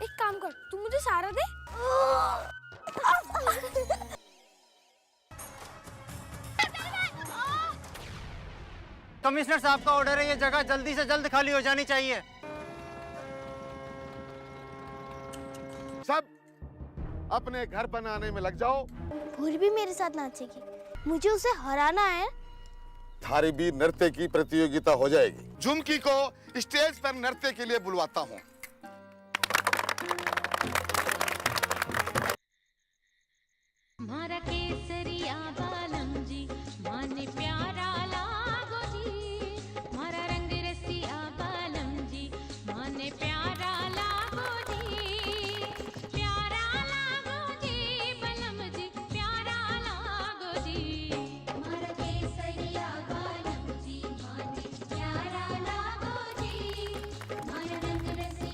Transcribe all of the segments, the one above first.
एक काम कर, तू मुझे सहारा दे। कमिश्नर साहब का ऑर्डर है, ये जगह जल्दी से जल्द खाली हो जानी चाहिए। सब अपने घर बनाने में लग जाओ। भूरी भी मेरे साथ नाचेगी, मुझे उसे हराना है। थारी भी नृत्य की प्रतियोगिता हो जाएगी। झुमकी को स्टेज पर नृत्य के लिए बुलवाता हूँ। मारा केसरिया बालम जी, माने प्यारा लागो जी। मारा रंग रसिया बालम जी, माने प्यारा लागो जी। प्यारा लागो जी बलम जी, प्यारा लागो जी। मारा केसरिया बालम जी, माने प्यारा लागो जी। मारा रंग रसिया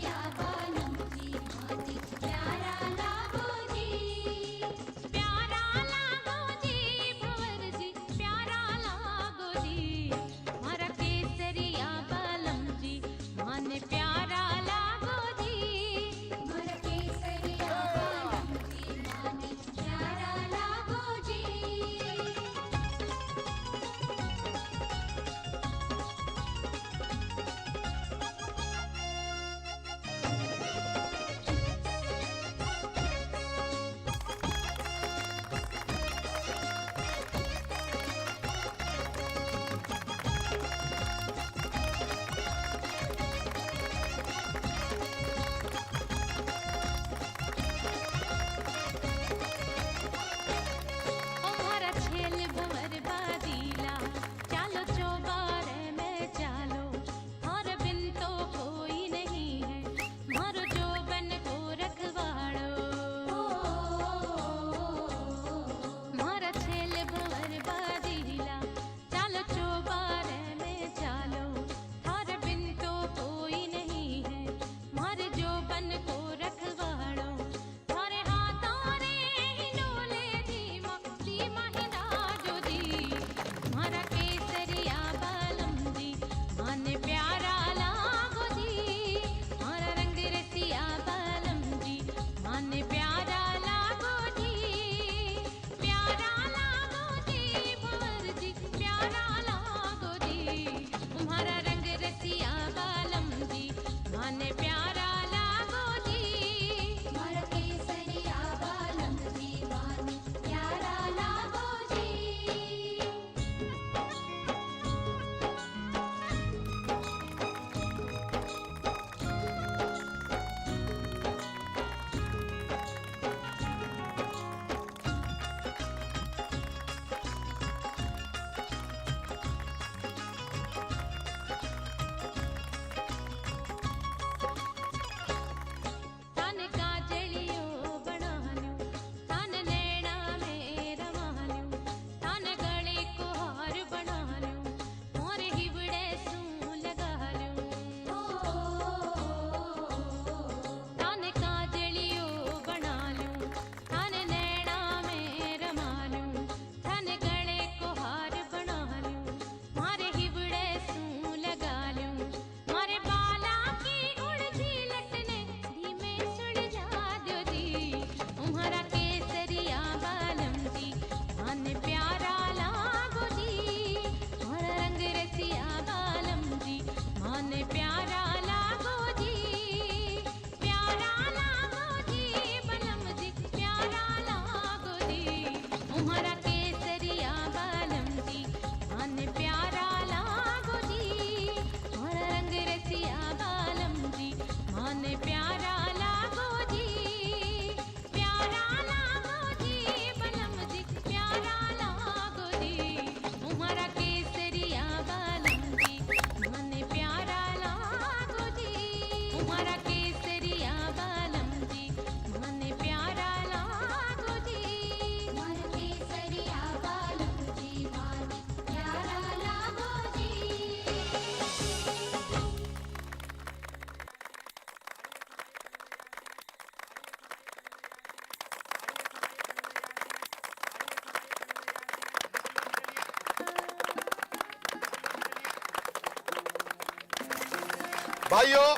भाइयों,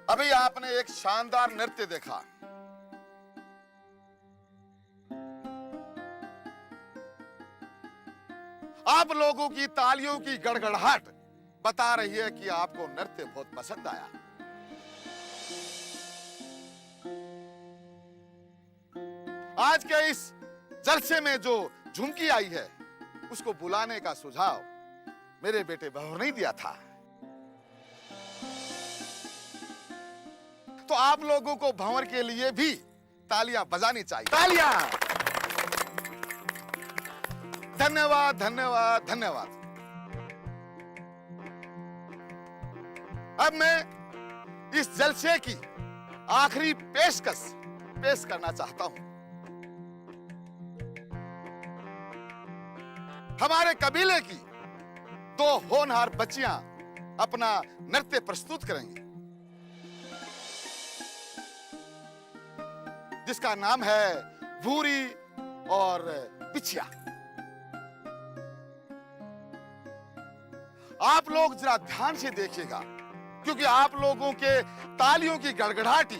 अभी आपने एक शानदार नृत्य देखा। आप लोगों की तालियों की गड़गड़ाहट बता रही है कि आपको नृत्य बहुत पसंद आया। आज के इस जलसे में जो झुमकी आई है, उसको बुलाने का सुझाव मेरे बेटे भंवर ने दिया था। तो आप लोगों को भंवर के लिए भी तालियां बजानी चाहिए। तालियां! धन्यवाद, धन्यवाद, धन्यवाद। अब मैं इस जलसे की आखिरी पेशकश पेश करना चाहता हूं। हमारे कबीले की 2 होनहार बच्चियां अपना नृत्य प्रस्तुत करेंगी, जिसका नाम है भूरी और बिछिया। आप लोग जरा ध्यान से देखिएगा, क्योंकि आप लोगों के तालियों की गड़गड़ाहट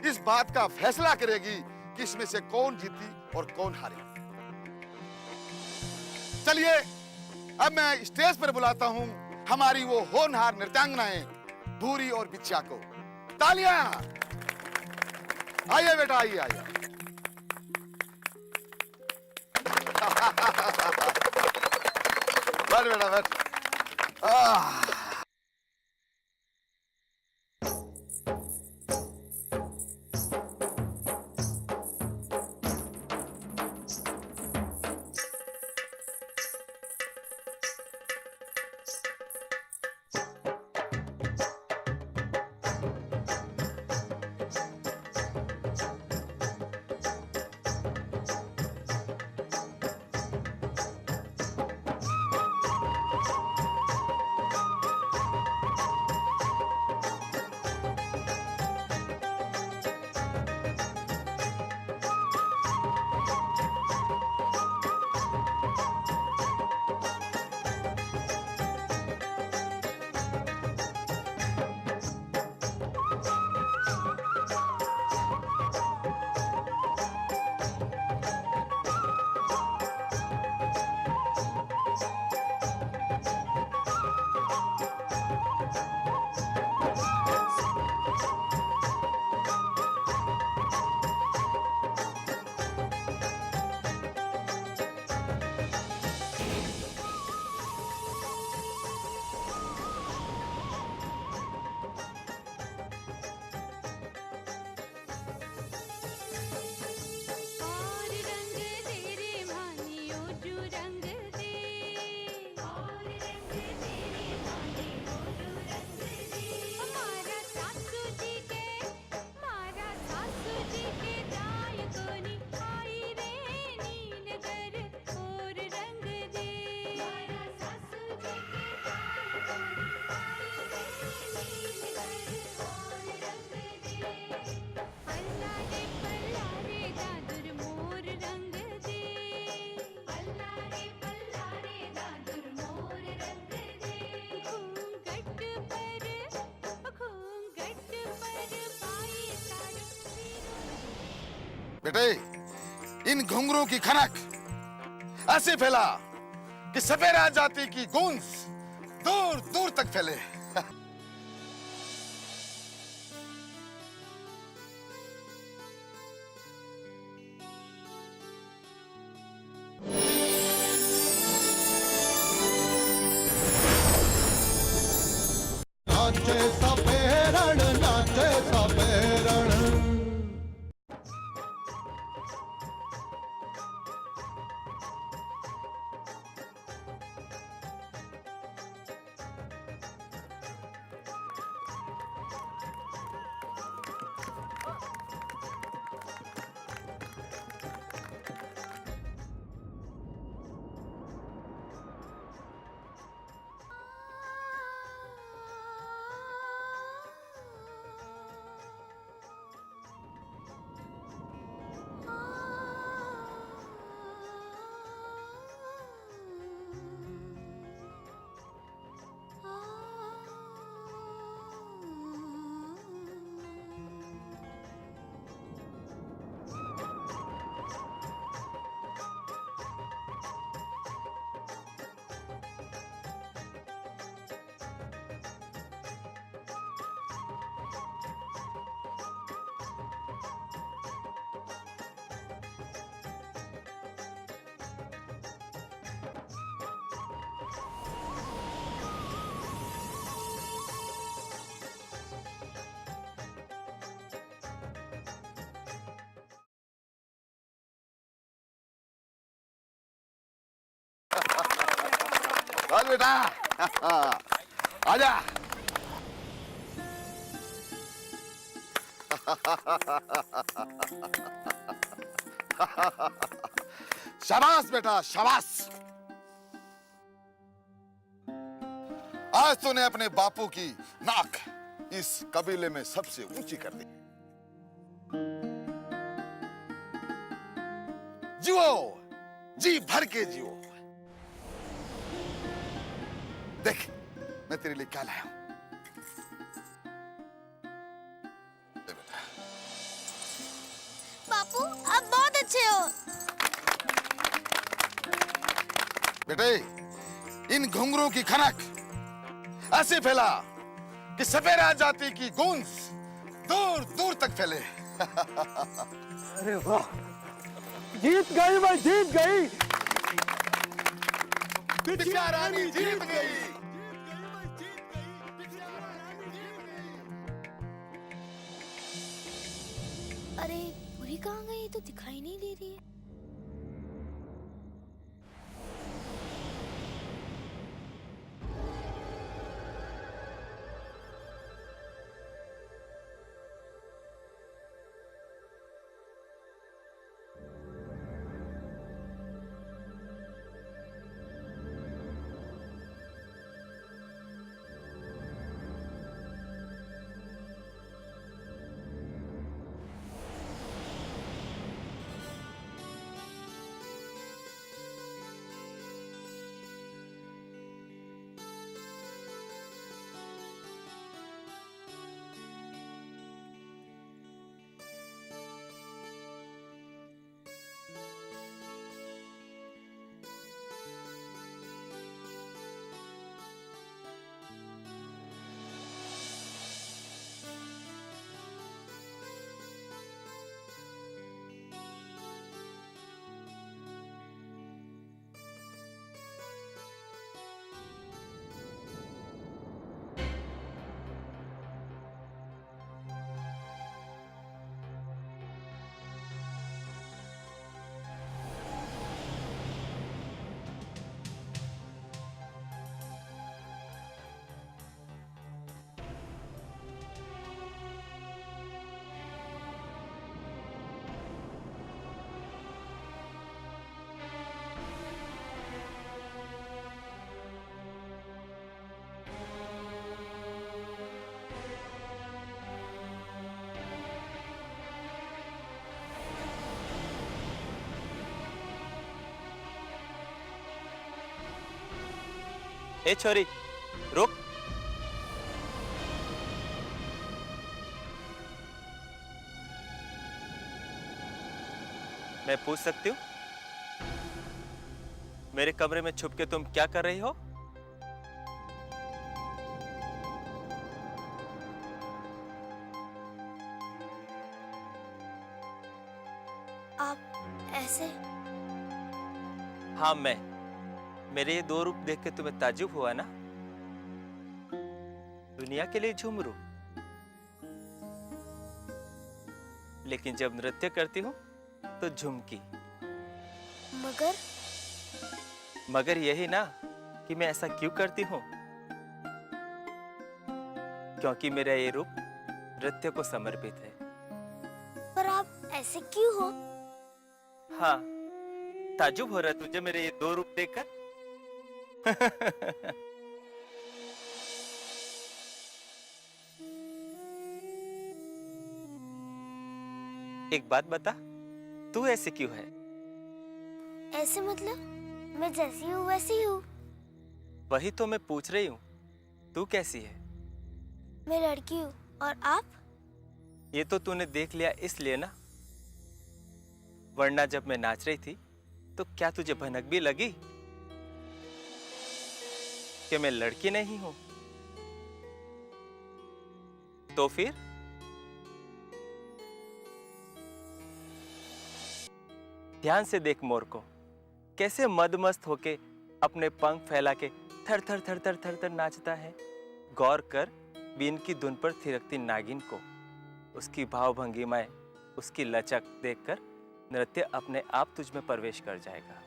इस बात का फैसला करेगी कि इसमें से कौन जीती और कौन हारी। चलिए, अब मैं स्टेज पर बुलाता हूं हमारी वो होनहार नृत्यांगनाएं भूरी और बिछिया को। तालियां! आइए बेटा, आइए आइए। बैठ बेटा, बैठ। और रंग दे रे मानियो जो रंग दे, और रंग दे रे मानियो जो रंग दे। मारा सासू जी के दाय कोनी आई रे नीलगर और रंग दे। मारा सासू जी के दाय कोनी आई रे नीलगर और रंग दे। अल्लाह रे पल्ला रे दादुर मोर रंग दे, अल्लाह रे पल्ला रे दादुर मोर रंग दे। घूंघट पर पाई साड़ो बेटे, इन घुंघरू की खनक ऐसे फैला कि सपेरा जाति की गूंज दूर दूर तक फैले। नाचे सपेरण, नाचे सपेरण। चल बेटा आजा। शाबाश बेटा शाबाश। आज तूने अपने बापू की नाक इस कबीले में सबसे ऊंची कर दी। जियो, जी भर के जियो। देख मैं तेरे लिए क्या लाया हूं। ले बेटा। बापू आप बहुत अच्छे हो। बेटे इन घुंघरों की खनक ऐसे फैला कि सपेरा जाति की गूंज दूर दूर तक फैले। अरे वाह, जीत गई भाई, जीत गई। बिटिया रानी जीत गई। अरे पूरी कहाँ गई, तो दिखाई नहीं दे रही है। ए छोरी रुक। मैं पूछ सकती हूँ मेरे कमरे में छुप के तुम क्या कर रही हो? आप ऐसे? हाँ मैं। मेरे ये दो रूप देख के तुम्हें ताज्जुब हुआ ना? दुनिया के लिए झुमरू, लेकिन जब नृत्य करती हूँ तो झुमकी। मगर यही ना कि मैं ऐसा क्यों करती हूँ, क्योंकि मेरा ये रूप नृत्य को समर्पित है। पर आप ऐसे क्यों हो? हाँ, ताज्जुब हो रहा है तुझे मेरे ये दो रूप देखकर? एक बात बता, तू ऐसे क्यों है? ऐसे मतलब मैं जैसी हूँ वैसी हूँ। वही तो मैं पूछ रही हूँ, तू कैसी है? मैं लड़की हूँ और आप? ये तो तूने देख लिया इसलिए ना, वरना जब मैं नाच रही थी तो क्या तुझे भनक भी लगी कि मैं लड़की नहीं हूं? तो फिर ध्यान से देख मोर को, कैसे मदमस्त होके अपने पंख फैला के थर थर थर थर थर थर नाचता है। गौर कर बीन की धुन पर थिरकती नागिन को, उसकी भाव भंगिमाएं, उसकी लचक देखकर नृत्य अपने आप तुझ में प्रवेश कर जाएगा।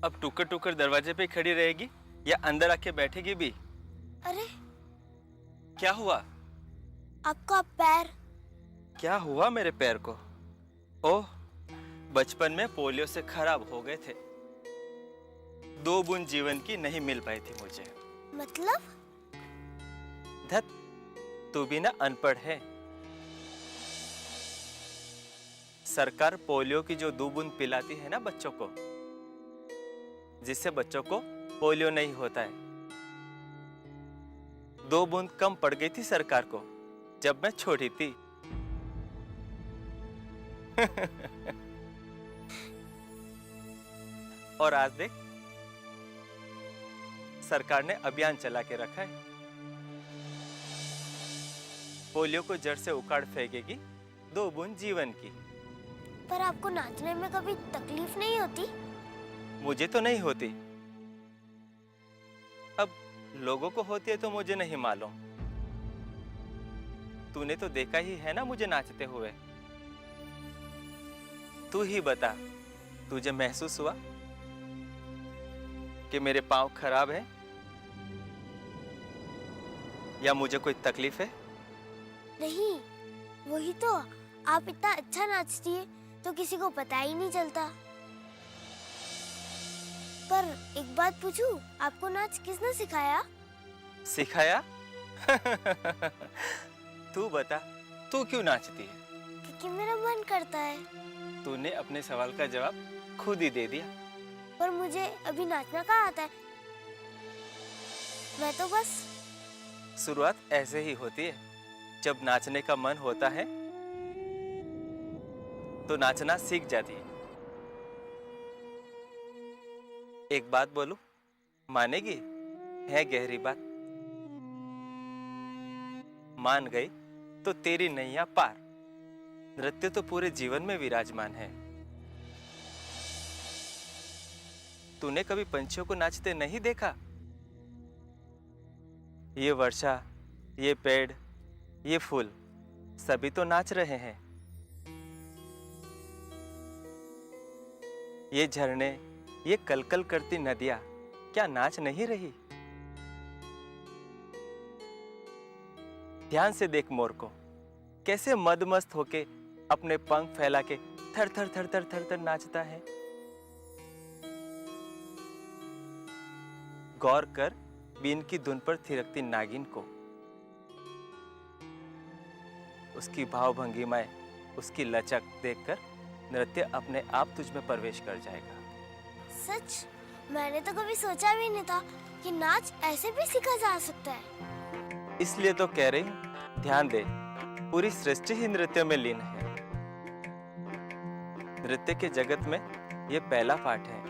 अब टुकर टुकर दरवाजे पे खड़ी रहेगी या अंदर आके बैठेगी भी? अरे क्या हुआ? आपका पैर। क्या हुआ मेरे पैर को? ओह, बचपन में पोलियो से खराब हो गए थे। 2 बूंद जीवन की नहीं मिल पाई थी मुझे। मतलब? धत, तू भी ना अनपढ़ है। सरकार पोलियो की जो 2 बूंद पिलाती है ना बच्चों को, जिससे बच्चों को पोलियो नहीं होता है, 2 बूंद कम पड़ गई थी सरकार को जब मैं छोटी थी। और आज देख, सरकार ने अभियान चला के रखा है। पोलियो को जड़ से उखाड़ फेंकेगी 2 बूंद जीवन की। पर आपको नाचने में कभी तकलीफ नहीं होती? मुझे तो नहीं होती। अब लोगों को होती है तो मुझे नहीं मालूम। तूने तो देखा ही है ना मुझे नाचते हुए। तू ही बता, तुझे महसूस हुआ कि मेरे पांव खराब है या मुझे कोई तकलीफ है? नहीं, वही तो, आप इतना अच्छा नाचती है तो किसी को पता ही नहीं चलता। पर एक बात पूछूं, आपको नाच किसने सिखाया? सिखाया? तू बता, तू क्यों नाचती है? क्योंकि मेरा मन करता है। तूने अपने सवाल का जवाब खुद ही दे दिया। पर मुझे अभी नाचना कहाँ आता है? मैं तो बस। शुरुआत ऐसे ही होती है। जब नाचने का मन होता है तो नाचना सीख जाती है। एक बात बोलूं, मानेगी? है गहरी बात। मान गई तो तेरी नैया पार। नृत्य तो पूरे जीवन में विराजमान है। तूने कभी पंछियों को नाचते नहीं देखा? ये वर्षा, ये पेड़, ये फूल सभी तो नाच रहे हैं। ये झरने, ये कलकल करती नदियां क्या नाच नहीं रही? ध्यान से देख मोर को, कैसे मदमस्त होके अपने पंख फैला के थर थर थर थर थर थर नाचता है। गौर कर बीन की धुन पर थिरकती नागिन को। उसकी भाव भंगिमाएं, उसकी लचक देखकर नृत्य अपने आप तुझ में प्रवेश कर जाएगा। सच? मैंने तो कभी सोचा भी नहीं था कि नाच ऐसे भी सीखा जा सकता है। इसलिए तो कह रही हूं, ध्यान दे, पूरी सृष्टि ही नृत्य में लीन है। नृत्य के जगत में ये पहला पाठ है।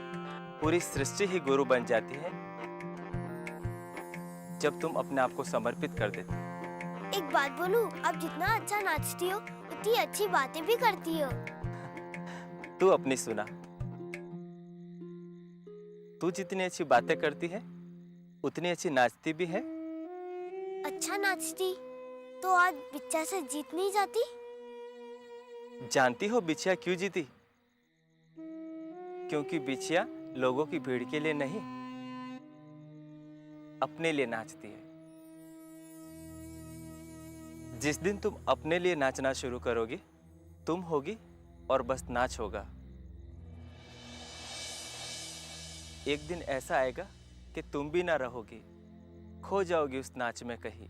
पूरी सृष्टि ही गुरु बन जाती है जब तुम अपने आप को समर्पित कर देते। एक बात बोलूं, आप जितना अच्छा नाचती हो उतनी अच्छी बातें भी करती हो। तू अपनी सुना। तू जितनी अच्छी बातें करती है उतनी अच्छी नाचती भी है। अच्छा नाचती तो आज बिच्चा से जीत नहीं जाती? जानती हो बिछिया क्यों जीती? क्योंकि बिछिया लोगों की भीड़ के लिए नहीं, अपने लिए नाचती है। जिस दिन तुम अपने लिए नाचना शुरू करोगी, तुम होगी और बस नाच होगा। एक दिन ऐसा आएगा कि तुम भी ना रहोगी, खो जाओगी उस नाच में कहीं।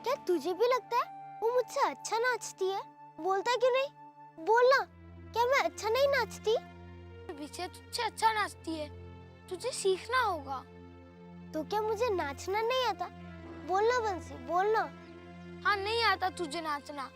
क्या तुझे भी लगता है वो मुझसे अच्छा नाचती है? बोलता क्यों नहीं? बोलना, क्या मैं अच्छा नहीं नाचती? बिछिया तुझसे अच्छा नाचती है, तुझे सीखना होगा। तो क्या मुझे नाचना नहीं आता? बोलना बंसी, बोलना। हाँ, नहीं आता तुझे नाचना।